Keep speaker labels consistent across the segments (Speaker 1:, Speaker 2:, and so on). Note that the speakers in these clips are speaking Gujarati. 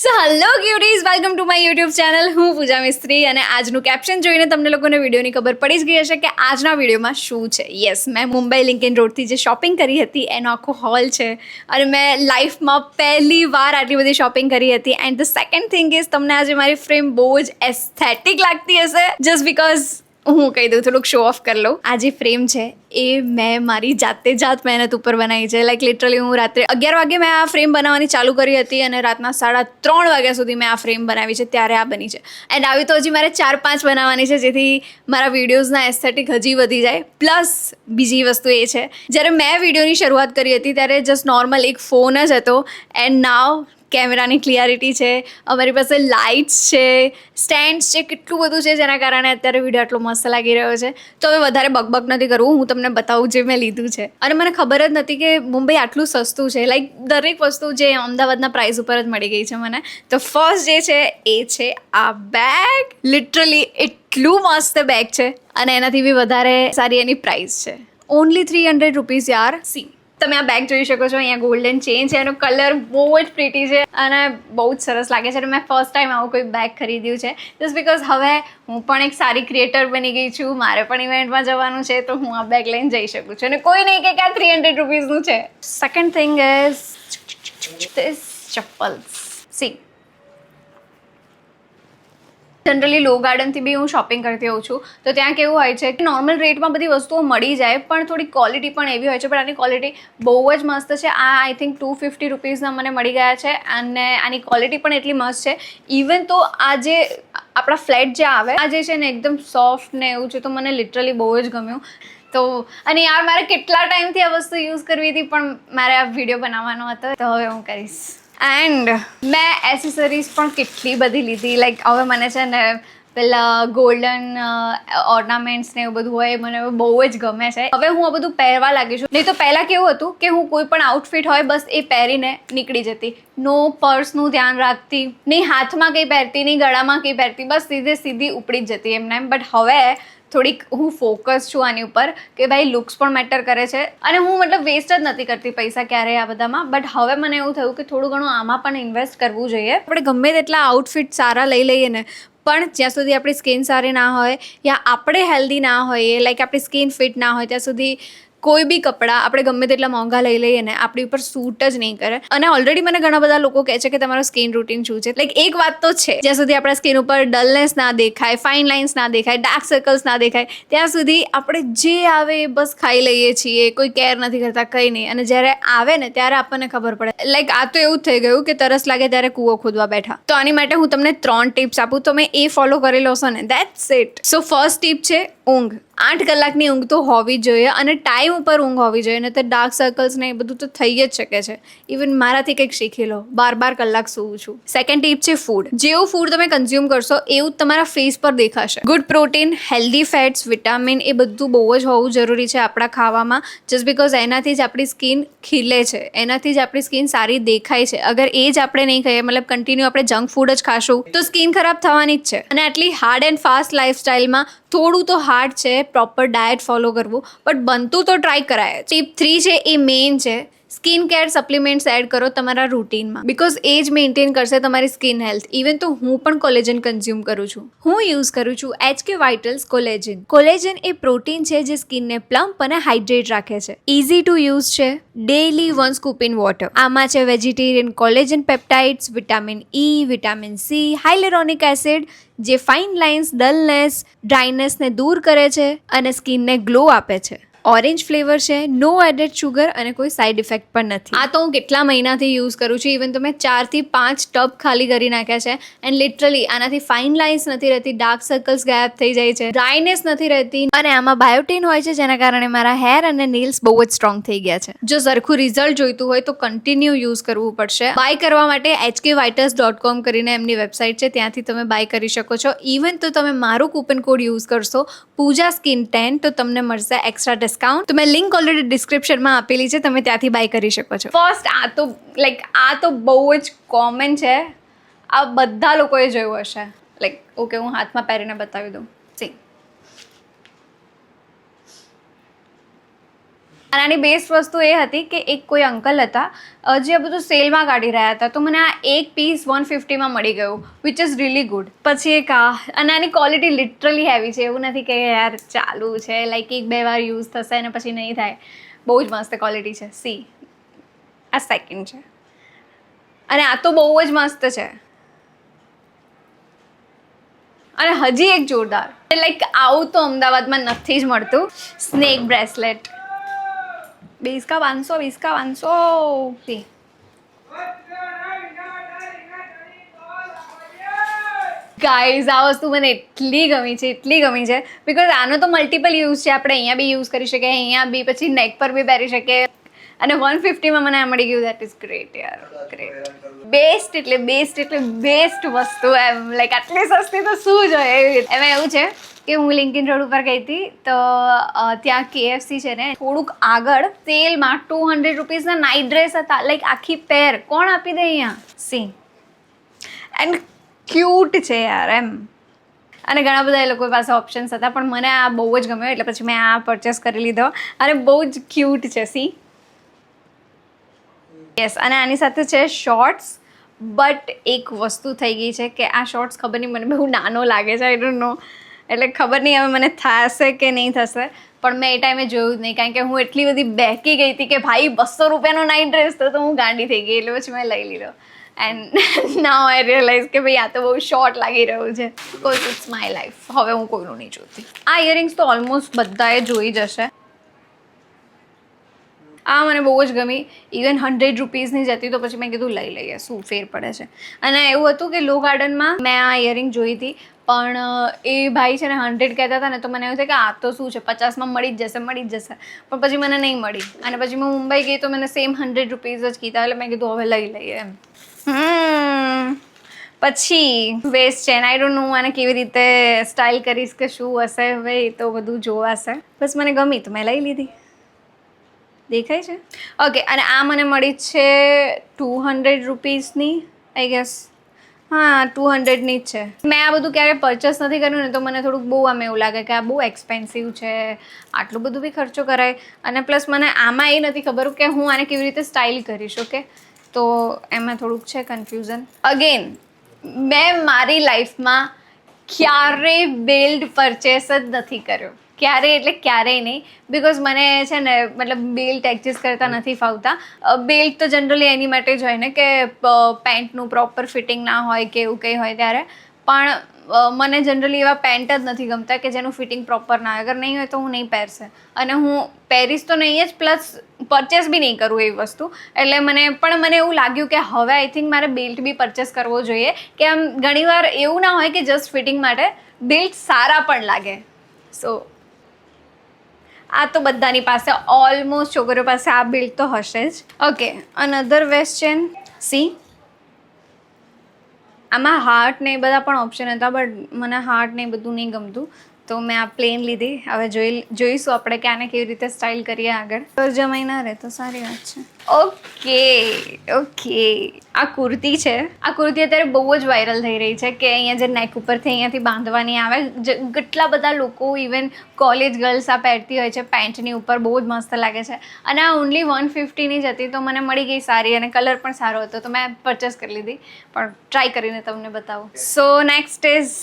Speaker 1: So hello cuties, welcome to my YouTube channel. હું પૂજા મિસ્ત્રી અને આજનું કેપ્શન જોઈને તમને લોકોને વિડીયોની ખબર પડી જ ગઈ હશે કે આજના વિડીયોમાં શું છે. યસ, મેં મુંબઈ લિંકન રોડથી જે શોપિંગ કરી હતી એનો આખો હોલ છે અને મેં લાઈફમાં પહેલી વાર આટલી બધી શોપિંગ કરી હતી. And the second thing is તમને આજે મારી ફ્રેમ બહુ જ એસ્થેટિક લાગતી હશે જસ્ટ બિકોઝ હું કહી દઉં, થોડુંક શો ઓફ કરી લઉં. આ જે ફ્રેમ છે એ મેં મારી જાત મહેનત ઉપર બનાવી છે. લાઈક લિટરલી હું રાત્રે 11 વાગે મેં આ ફ્રેમ બનાવવાની ચાલુ કરી હતી અને રાતના 3:30 વાગ્યા સુધી મેં આ ફ્રેમ બનાવી છે, ત્યારે આ બની છે. એન્ડ આવી તો હજી મારે 4-5 બનાવવાની છે, જેથી મારા વિડીયોઝના એસ્થેટિક હજી વધી જાય. પ્લસ બીજી વસ્તુ એ છે, જ્યારે મેં વિડીયોની શરૂઆત કરી હતી ત્યારે જસ્ટ નોર્મલ એક ફોન જ હતો એન્ડ નાવ કેમેરાની ક્લિયરિટી છે, અમારી પાસે લાઇટ્સ છે, સ્ટેન્ડ્સ છે, કેટલું બધું છે જેના કારણે અત્યારે વિડીયો આટલો મસ્ત લાગી રહ્યો છે. તો હવે વધારે બકબક નથી કરવું, હું તમને બતાવું જે મેં લીધું છે. અને મને ખબર જ નથી કે મુંબઈ આટલું સસ્તું છે. લાઈક દરેક વસ્તુ જે અમદાવાદના પ્રાઇસ ઉપર જ મળી ગઈ છે મને. તો ફર્સ્ટ જે છે એ છે આ બેગ. લિટરલી એટલું મસ્ત બેગ છે અને એનાથી બી વધારે સારી એની પ્રાઇસ છે. ઓનલી 300 રૂપીઝ યાર. સી, તમે આ બેગ જોઈ શકો છો, અહીંયા ગોલ્ડન ચેન છે, એનો કલર બહુ જ પ્રીટી છે અને બહુ જ સરસ લાગે છે. અને મેં ફર્સ્ટ ટાઈમ આવું કોઈ બેગ ખરીદ્યું છે જસ્ટ બિકોઝ હવે હું પણ એક સારી ક્રિએટર બની ગઈ છું, મારે પણ ઇવેન્ટમાં જવાનું છે, તો હું આ બેગ લઈને જઈ શકું છું અને કોઈ નહીં કે આ 300 રૂપીઝનું છે. Second thing is this chappals. See, generally લો ગાર્ડનથી બી હું શોપિંગ કરતી હોઉં છું, તો ત્યાં કેવું હોય છે કે નોર્મલ રેટમાં બધી વસ્તુઓ મળી જાય, પણ થોડી ક્વોલિટી પણ એવી હોય છે. પણ આની ક્વોલિટી બહુ જ મસ્ત છે. આ આઈ થિંક 250 રૂપીઝના મને મળી ગયા છે અને આની ક્વોલિટી પણ એટલી મસ્ત છે. ઇવન તો આ જે આપણા ફ્લેટ જે આવે, આ જે છે ને એકદમ સોફ્ટ ને એવું છે, તો મને લિટરલી બહુ જ ગમ્યું. તો અને યાર મારે કેટલા ટાઈમથી આ વસ્તુ યુઝ કરવી હતી, પણ મારે આ વિડીયો બનાવવાનો હતો, તો હવે હું કરીશ. એન્ડ મેં એસેસરીઝ પણ કેટલી બધી લીધી. લાઈક હવે મને છે ને પેલા ગોલ્ડન ઓર્નામેન્ટ્સ ને એવું બધું હોય, મને બહુ જ ગમે છે. હવે હું આ બધું પહેરવા લાગી છું. નહીં તો પહેલાં કેવું હતું કે હું કોઈ પણ આઉટફિટ હોય બસ એ પહેરીને નીકળી જતી. નો પર્સનું ધ્યાન રાખતી, નહીં હાથમાં કંઈ પહેરતી, નહીં ગળામાં કંઈ પહેરતી, બસ સીધી ઉપડી જ જતી એમને એમ. બટ હવે થોડીક હું ફોકસ છું આની ઉપર કે ભાઈ લુક્સ પણ મેટર કરે છે અને હું મતલબ વેસ્ટ જ નથી કરતી પૈસા ક્યારેય આ બધામાં. બટ હવે મને એવું થયું કે થોડું ઘણું આમાં પણ ઇન્વેસ્ટ કરવું જોઈએ. આપણે ગમે તેટલા આઉટફિટ સારા લઈ લઈએ ને, પણ જ્યાં સુધી આપણી સ્કિન સારી ના હોય યા આપણે હેલ્ધી ના હોઈએ, લાઈક આપણી સ્કિન ફિટ ના હોય, ત્યાં સુધી કોઈ બી કપડાં આપણે ગમે તેટલા મોંઘા લઈ લઈએ ને આપણી ઉપર સૂટ જ નહીં કરે. અને ઓલરેડી મને ઘણા બધા લોકો કહે છે કે તમારો સ્કિન રૂટીન શું છે. લાઈક એક વાત તો છે, જ્યાં સુધી આપણા સ્કિન ઉપર ડલનેસ ના દેખાય, ફાઇન લાઇન્સ ના દેખાય, ડાર્ક સર્કલ્સ ના દેખાય, ત્યાં સુધી આપણે જે આવે એ બસ ખાઈ લઈએ છીએ, કોઈ કેર નથી કરતા, કંઈ નહીં. અને જ્યારે આવે ને ત્યારે આપણને ખબર પડે. લાઈક આ તો એવું જ થઈ ગયું કે તરસ લાગે ત્યારે કૂવો ખોદવા બેઠા. તો આની માટે હું તમને 3 ટિપ્સ આપું, તમે એ ફોલો કરી લો છો ને, that's it. So first tip છે ઊંઘ. 8 કલાકની ઊંઘ તો હોવી જ જોઈએ અને ટાઈમ ઉપર ઊંઘ હોવી જોઈએ, ને તો ડાર્ક સર્કલ્સ ને એ બધું તો થઈ જ શકે છે. ઇવન મારાથી કંઈક શીખી લો, 12 કલાક સૂવું છું. સેકન્ડ ટીપ છે ફૂડ. જેવું ફૂડ તમે કન્ઝ્યુમ કરશો એવું જ તમારા ફેસ પર દેખાશે. Good protein, healthy fats, vitamin A બધું બહુ જ હોવું જરૂરી છે આપણા ખાવામાં, જસ્ટ બિકોઝ એનાથી જ આપણી સ્કિન ખીલે છે, એનાથી જ આપણી સ્કિન સારી દેખાય છે. અગર એ જ આપણે નહીં ખાઈએ, મતલબ કન્ટિન્યુ આપણે જંક ફૂડ જ ખાશું, તો સ્કિન ખરાબ થવાની જ છે. અને આટલી હાર્ડ એન્ડ ફાસ્ટ લાઈફસ્ટાઈલમાં થોડું તો હાર્ડ છે પ્રોપર ડાયટ ફોલો કરવું, બટ બનતું તો ટ્રાય કરાય. ટીપ 3 છે એ મેઇન છે, સ્કિન કેર સપ્લિમેન્ટ્સ એડ કરો તમારા રૂટીનમાં, બિકોઝ એ જ મેન્ટેન કરશે તમારી સ્કિન હેલ્થ. ઇવન તો હું પણ કોલેજન કન્ઝ્યુમ કરું છું. હું યુઝ કરું છું HK વાઇટલ્સ કોલેજન. કોલેજન એ પ્રોટીન છે જે સ્કિનને પ્લમ્પ અને હાઇડ્રેટ રાખે છે. ઇઝી ટુ યુઝ છે, ડેઇલી 1 સ્કૂપ ઇન વોટર. આમાં છે vegetarian collagen peptides, vitamin E, vitamin C, hyaluronic acid, જે ફાઇન લાઇન્સ, ડલનેસ, ડ્રાયનેસને દૂર કરે છે અને સ્કિનને ગ્લો આપે છે. ઓરેન્જ ફ્લેવર છે, નો એડેડ શુગર અને કોઈ સાઇડ ઇફેક્ટ પણ નથી. આ તો હું કેટલા મહિનાથી યુઝ કરું છું. ઇવન તો મેં 4 થી 5 ટબ ખાલી કરી નાખ્યા છે. એન્ડ લિટરલી આનાથી ફાઇન લાઇન્સ નથી રહેતી, ડાર્ક સર્કલ્સ ગાયબ થઈ જાય છે, ડ્રાયનેસ નથી રહેતી અને આમાં બાયોટીન હોય છે, જેના કારણે મારા હેર અને નેલ્સ બહુ જ સ્ટ્રોંગ થઈ ગયા છે. જો સરખું રિઝલ્ટ જોઈતું હોય તો કન્ટિન્યુ યુઝ કરવું પડશે. બાય કરવા માટે hkvitals.com કરીને એમની વેબસાઇટ છે, ત્યાંથી તમે બાય કરી શકો છો. ઇવન તો તમે મારું કૂપન કોડ યુઝ કરશો પૂજા સ્કિન 10, તો તમને મળશે એક્સ્ટ્રા ડિસ્કાઉન્ટ. તો મેં લિંક ઓલરેડી ડિસ્ક્રિપ્શનમાં આપેલી છે, તમે ત્યાંથી બાય કરી શકો છો. ફર્સ્ટ આ તો બહુ જ કોમન છે, આ બધા લોકોએ જોયું હશે. લાઈક ઓકે, હું હાથમાં પહેરીને બતાવી દઉં. સી, અને આની બેસ્ટ વસ્તુ એ હતી કે એક કોઈ અંકલ હતા જે આ બધું સેલમાં કાઢી રહ્યા હતા, તો મને આ એક પીસ 150માં મળી ગયું, વિચ ઇઝ રિયલી ગુડ. પછી એક અને આની ક્વોલિટી લિટરલી હેવી છે, એવું નથી કે યાર ચાલુ છે, લાઈક 1-2 વાર યુઝ થશે અને પછી નહીં થાય. બહુ જ મસ્ત ક્વોલિટી છે. સી, આ સેકન્ડ છે અને આ તો બહુ જ મસ્ત છે. અને હજી એક જોરદાર, લાઈક આવું તો અમદાવાદમાં નથી જ મળતું, સ્નેક બ્રેસલેટ. 20 का 500, 20 का 500. ગાઈઝ, આ વસ્તુ મને એટલી ગમી છે બિકોઝ આનો તો મલ્ટિપલ યુઝ છે. આપણે અહીંયા બી યુઝ કરી શકીએ, અહીંયા બી, પછી નેક પર બી પહેરી શકીએ. અને 150માં મને આ મળી ગયું. દેટ ઇઝ ગ્રેટ યાર, ગ્રેટ. બેસ્ટ એટલે બેસ્ટ વસ્તુ એમ, લાઈક આટલી સસ્તી તો શું જોઈએ. એમાં એવું છે કે હું લિંકન રોડ ઉપર ગઈ હતી, તો ત્યાં KFC છે ને થોડુંક આગળ સેલમાં 200 રૂપીસના નાઇટ ડ્રેસ હતા, લાઈક આખી પેર. કોણ આપી દે અહીંયા? સી, એન્ડ ક્યુટ છે યાર એમ. અને ઘણા બધા એ લોકો પાસે ઓપ્શન્સ હતા, પણ મને આ બહુ જ ગમ્યો, એટલે પછી મેં આ પરચેસ કરી લીધો. અને બહુ જ ક્યુટ છે. C, yes. અને આની સાથે છે શોર્ટ્સ. બટ એક વસ્તુ થઈ ગઈ છે કે આ શોર્ટ્સ ખબર નહીં, મને બહુ નાનો લાગે છે. આઈ ડોન્ટ નો, એટલે ખબર નહીં હવે મને થશે કે નહીં થશે. પણ મેં એ ટાઈમે જોયું જ નહીં, કારણ કે હું એટલી બધી બેકી ગઈ હતી કે ભાઈ 200 રૂપિયાનો નાઇટ ડ્રેસ તો હું ગાંડી થઈ ગઈ. એટલે પછી મેં લઈ લીધો. એન્ડ નાઉ આઈ રિયલાઇઝ કે ભાઈ આ તો બહુ શોર્ટ લાગી રહ્યું છે. કોઈ ઇટ્સ માય લાઈફ. હવે હું કોઈનું નહીં જોતી. આ ઇયરિંગ્સ તો ઓલમોસ્ટ બધાએ જોઈ જશે. આ મને બહુ જ ગમી. ઇવન 100 રૂપીસની જ હતી, તો પછી મેં કીધું લઈ લઈએ, શું ફેર પડે છે. અને એવું હતું કે લો ગાર્ડનમાં મેં આ ઇયરિંગ જોઈ હતી, પણ એ ભાઈ છે ને 100 કહેતા હતા ને, તો મને એવું થયું કે આ તો શું છે, 50માં મળી જ જશે. પણ પછી મને નહીં મળી. અને પછી હું મુંબઈ ગઈ તો મને સેમ 100 રૂપીસ જ કીધા, એટલે મેં કીધું હવે લઈ લઈએ એમ. પછી વેસ્ટ છે, આઈ ડોન્ટ નો આને કેવી રીતે સ્ટાઇલ કરીશ કે શું હશે, હવે એ તો બધું જોવાશે. બસ મને ગમી તો મેં લઈ લીધી. દેખાય છે? ઓકે. અને આ મને મળી છે 200 રૂપીસની, આઈ ગેસ. હા, 200ની જ છે. મેં આ બધું ક્યારે પરચેસ નથી કર્યું ને, તો મને થોડુંક બહુ આમ એવું લાગે કે આ બહુ એક્સપેન્સિવ છે, આટલું બધું બી ખર્ચો કરાય. અને પ્લસ મને આમાં એ નથી ખબર કે હું આને કેવી રીતે સ્ટાઇલ કરીશ. ઓકે, તો એમાં થોડુંક છે કન્ફ્યુઝન. અગેન, મેં મારી લાઈફમાં ક્યારેય બેલ્ટ પરચેસ જ નથી કર્યો. ક્યારેય એટલે ક્યારેય નહીં. બિકોઝ મને છે ને, મતલબ બેલ્ટ એડજસ્ટ કરતા નથી ફાવતા. બેલ્ટ તો જનરલી એની માટે જ હોય ને કે પેન્ટનું પ્રોપર ફિટિંગ ના હોય કે એવું કંઈ હોય ત્યારે. પણ મને જનરલી એવા પેન્ટ જ નથી ગમતા કે જેનું ફિટિંગ પ્રોપર ના હોય. અગર નહીં હોય તો હું નહીં પહેરશે. અને હું પહેરીશ તો નહીં જ, પ્લસ પરચેસ બી નહીં કરું એવી વસ્તુ. એટલે મને એવું લાગ્યું કે હવે આઈ થિંક મારે બેલ્ટ બી પરચેસ કરવો જોઈએ. કે આમ ઘણીવાર એવું ના હોય કે જસ્ટ ફિટિંગ માટે, બેલ્ટ સારા પણ લાગે. સો આ તો બધાની પાસે, ઓલમોસ્ટ છોકરીઓ પાસે આ બેલ્ટ તો હશે જ. Okay, another western. સી, આમાં હાર્ટ ને એ બધા પણ ઓપ્શન હતા, બટ મને હાર્ટ ને એ બધું નહીં ગમતું, તો મેં આ પ્લેન લીધી. હવે જોઈશું આપણે કે આને કેવી રીતે સ્ટાઇલ કરીએ આગળ. જમાઈ ના રહે તો સારી વાત છે. ઓકે, આ કુર્તી છે. આ કુર્તી અત્યારે બહુ જ વાયરલ થઈ રહી છે કે અહીંયા જે નેક ઉપરથી અહીંયાથી બાંધવાની આવે. કેટલા બધા લોકો, ઇવન કોલેજ ગર્લ્સ આ પહેરતી હોય છે પેન્ટની ઉપર. બહુ જ મસ્ત લાગે છે. અને આ ઓનલી 150ની જ હતી, તો મને મળી ગઈ સારી, અને કલર પણ સારો હતો, તો મેં પરચેસ કરી લીધી. પણ ટ્રાય કરીને તમને બતાવું. So next is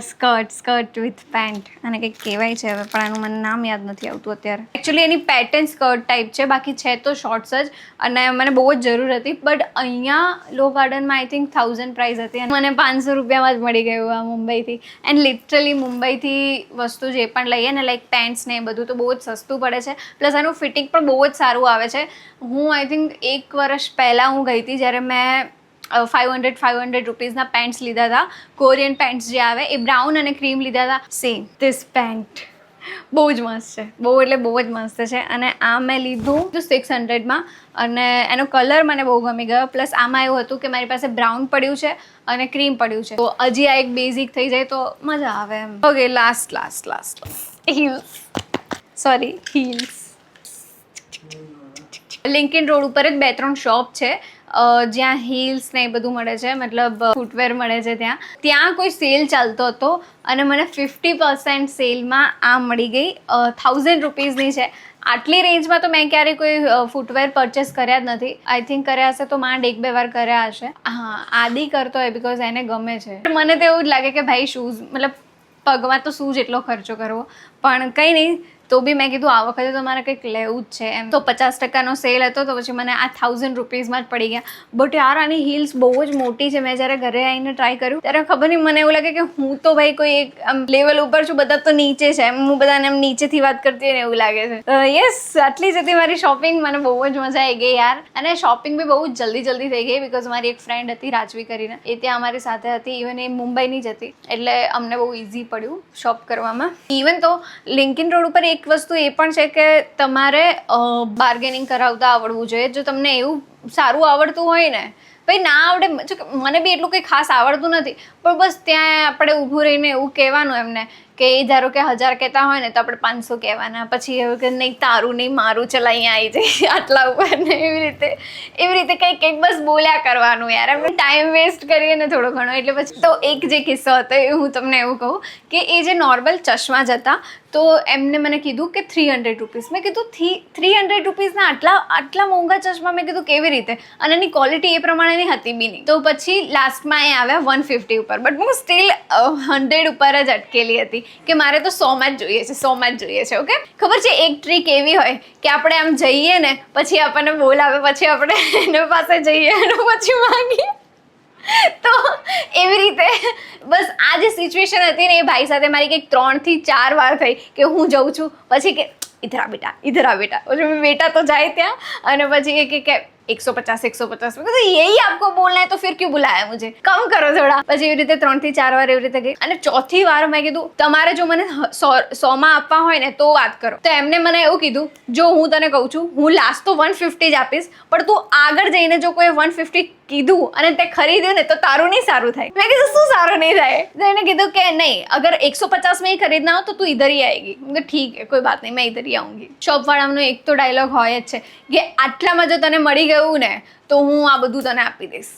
Speaker 1: skirt with pant. અને કંઈક કહેવાય છે હવે, પણ આનું મને નામ યાદ નથી આવતું અત્યારે. એકચ્યુઅલી એની પેટર્ન સ્કર્ટ ટાઈપ છે, બાકી છે તો શોર્ટ્સ જ. અને મને બહુ જ જરૂર હતી, બટ અહીંયા લો ગાર્ડનમાં આઈ થિંક 1000 પ્રાઇસ હતી, અને મને 500 રૂપિયામાં જ મળી ગયું આ મુંબઈથી. એન્ડ લિટરલી મુંબઈથી વસ્તુ જે પણ લઈએ ને, લાઈક પેન્ટ્સ ને એ બધું, તો બહુ જ સસ્તું પડે છે. પ્લસ આનું ફિટિંગ પણ બહુ જ સારું આવે છે. હું આઈ થિંક 1 વર્ષ પહેલાં હું ગઈ હતી, જ્યારે મેં 500 રૂપીસના પેન્ટ્સ લીધા હતા. કોરિયન પેન્ટ્સ જે આવે એ બ્રાઉન અને ક્રીમ લીધા હતા. સેમ ધીસ પેન્ટ બહુ જ મસ્ત છે, બહુ એટલે બહુ જ મસ્ત છે. અને આ મેં લીધું 600માં, અને એનો કલર મને બહુ ગમી ગયો. પ્લસ આમાં એવું હતું કે મારી પાસે બ્રાઉન પડ્યું છે અને ક્રીમ પડ્યું છે, તો હજી આ એક બેઝિક થઈ જાય તો મજા આવે એમ. Okay, last heels. Lincoln road ઉપર જ 2-3 શોપ છે જ્યાં હીલ્સ ને એ બધું મળે છે, મતલબ ફૂટવેર મળે છે. ત્યાં કોઈ સેલ ચાલતો હતો, અને મને 50% સેલમાં આ મળી ગઈ. 1000 રૂપીસની છે. આટલી રેન્જમાં તો મેં ક્યારેય કોઈ ફૂટવેર પરચેસ કર્યા જ નથી. આઈ થિંક કર્યા હશે તો માંડ 1-2 વાર કર્યા હશે. હા, આદિ કરતો હોય બિકોઝ એને ગમે છે. મને તો એવું જ લાગે કે ભાઈ શૂઝ મતલબ પગમાં તો શું જેટલો ખર્ચો કરવો, પણ કંઈ નહીં. તો બી મેં કીધું આ વખતે તો મારે કંઈક લેવું જ છે એમ. તો 50% સેલ હતો તો પછી મને આ 1000 રૂપીઝમાં જ પડી ગયા. બટ યાર આની હીલ્સ બહુ જ મોટી છે. મેં જ્યારે ઘરે આવીને ટ્રાય કર્યું ત્યારે ખબર નહીં મને એવું લાગે કે હું તો ભાઈ કોઈ એક આમ લેવલ ઉપર છું, બધા તો નીચે છે એમ. હું બધાને એમ નીચેથી વાત કરતી હોય ને એવું લાગે છે. યસ, આટલી જ હતી મારી શોપિંગ. મને બહુ જ મજા આવી ગઈ યાર. અને શોપિંગ બી બહુ જ જલ્દી થઈ ગઈ બિકોઝ મારી એક ફ્રેન્ડ હતી રાજવી કરીને, એ ત્યાં અમારી સાથે હતી. ઇવન એ મુંબઈની જ હતી એટલે અમને બહુ ઇઝી પડ્યું શોપ કરવામાં. ઇવન તો લિંકિન રોડ ઉપર એક વસ્તુ એ પણ છે કે તમારે બાર્ગેનિંગ કરાવતા આવડવું જોઈએ. જો તમને એવું સારું આવડતું હોય ને, ભાઈ ના આવડે, મને બી એટલું કંઈ ખાસ આવડતું નથી, પણ બસ ત્યાં આપણે ઊભું રહીને એવું કહેવાનું એમને કે એ ધારો કે 1000 કહેતા હોય ને તો આપણે 500 કહેવાના. પછી એવું કે નહીં તારું નહીં મારું, ચલ અહીંયા આવી જાય આટલા ઉપર ને એવી રીતે કંઈક બસ બોલ્યા કરવાનું યાર. આપણે ટાઈમ વેસ્ટ કરીએ ને થોડો ઘણો. એટલે પછી તો એક જે કિસ્સો હતો એ હું તમને એવું કહું કે એ જે નોર્મલ ચશ્મા જ હતા તો એમને મને કીધું કે 300 રૂપીસ. મેં કીધું 300 રૂપીસના આટલા મોંઘા ચશ્મા? મેં કીધું કેવી રીતે? અને એની ક્વોલિટી એ પ્રમાણેની હતી બી નહીં. તો પછી લાસ્ટમાં એ આવ્યા 150 ઉપર. બટ હું સ્ટીલ 100 ઉપર જ અટકેલી હતી કે મારે તો 100માં જ જોઈએ છે. ઓકે, ખબર છે એક ટ્રીક એવી હોય કે આપણે આમ જઈએ ને પછી આપણને બોલાવે, પછી આપણે એના પાસે જઈએ અને પછી માંગીએ. તો એવી રીતે બસ આ જે સિચ્યુએશન હતી ને એ ભાઈ સાથે મારી કંઈક 3 થી 4 વાર થઈ કે હું જઉં છું પછી કે ઇધર આ બેટા પછી બેટા તો જાય ત્યાં અને પછી એ કે 150 મેં કીધું यही आपको बोलना है तो फिर क्यों बुलाया मुझे, कम करो થોડા. પછી એવી રીતે 3 થી 4 વાર એવી રીતે ગઈ. અને ચોથી વાર મેં કીધું તમારે જો મને 100માં આપવા હોય ને તો વાત કરો. તો એમને મને એવું કીધું જો હું તને કહું છું હું લાસ્ટ તો 150 જ આપીશ, પણ તું આગળ જઈને જો કોઈ 150 કીધું અને તે ખરીદ્યું ને તો તારું નહીં સારું થાય. મેં કીધું શું સારું નહીં થાય? તો એને કીધું કે નહીં, અગર 150 में ही खरीदना हो तो तू इधर ही आएगी. मैं ठीक है, कोई बात नहीं, मैं इधर ही आऊंगी. શોપ વાળાનો એક તો ડાયલોગ હોય જ છે કે આટલામાં જો તને મળી ગયું ને તો હું આ બધું તને આપી દઈશ.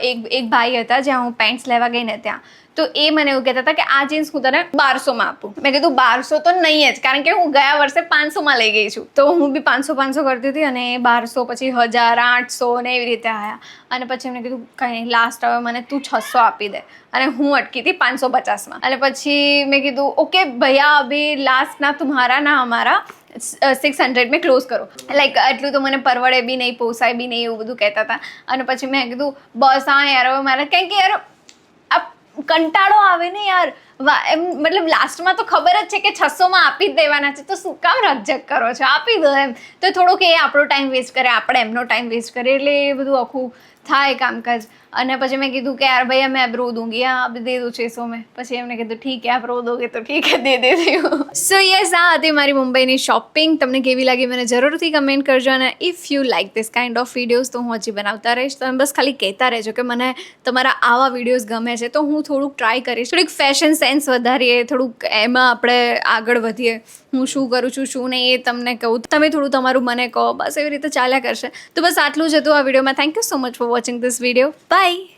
Speaker 1: એક ભાઈ હતા જ્યાં હું પેન્ટ્સ લેવા ગઈ ને ત્યાં, તો એ મને એવું કહેતા હતા કે આ જીન્સ હું તને 1200માં આપું. મેં કીધું 1200 તો નહીં જ, કારણ કે હું ગયા વર્ષે 500માં લઈ ગઈ છું. તો હું બી 500 કરતી હતી અને 1200 પછી 1000, 800 ને એવી રીતે આવ્યા. અને પછી એમને કીધું કંઈ નહીં, લાસ્ટ હવે મને તું 600 આપી દે. અને હું અટકી હતી 550માં. અને પછી મેં કીધું ઓકે ભૈયા અભી લાસ્ટ ના તુમ્હારા ના હમારા 600 में ક્લોઝ કરો. લાઈક એટલું તો મને પરવડે બી નહીં, પોસાય બી નહીં, એવું બધું કહેતા હતા. અને પછી મેં કીધું બસ હા યાર હવે મારે કંઈક યાર આ કંટાળો આવે ને યાર. એમ મતલબ લાસ્ટમાં તો ખબર જ છે કે 600માં આપી જ દેવાના છે, તો શું કામ રકઝક કરો છો, આપી દો એમ. તો થોડુંક એ આપણો ટાઈમ વેસ્ટ કરે, આપણે એમનો ટાઈમ વેસ્ટ કરીએ, એટલે એ બધું આખું થાય કામકાજ. અને પછી મેં કીધું કે યાર ભૈયા મેં અબ રો દૂંગી, હા અબ દે દો 600 में. પછી એમને કીધું ઠીક है आप रो दोगे तो ठीक है दे देती हूँ. સો યસ, આ હતી મારી મુંબઈની શોપિંગ. તમને કેવી લાગી મને જરૂરથી કમેન્ટ કરજો. અને if you like this kind of videos તો હું હજી બનાવતા રહીશ. તમે બસ ખાલી કહેતા રહેજો કે મને તમારા આવા વિડીયોઝ ગમે છે, તો હું થોડુંક ટ્રાય કરીશ. થોડીક ફેશન સેન્સ વધારીએ, થોડુંક એમાં આપણે આગળ વધીએ. હું શું કરું છું શું નહીં એ તમને કહું, તમે થોડું તમારું મને કહો, બસ એવી રીતે ચાલ્યા કરશે. તો બસ આટલું જ હતું આ વિડીયોમાં. Thank you so much for watching this video. By.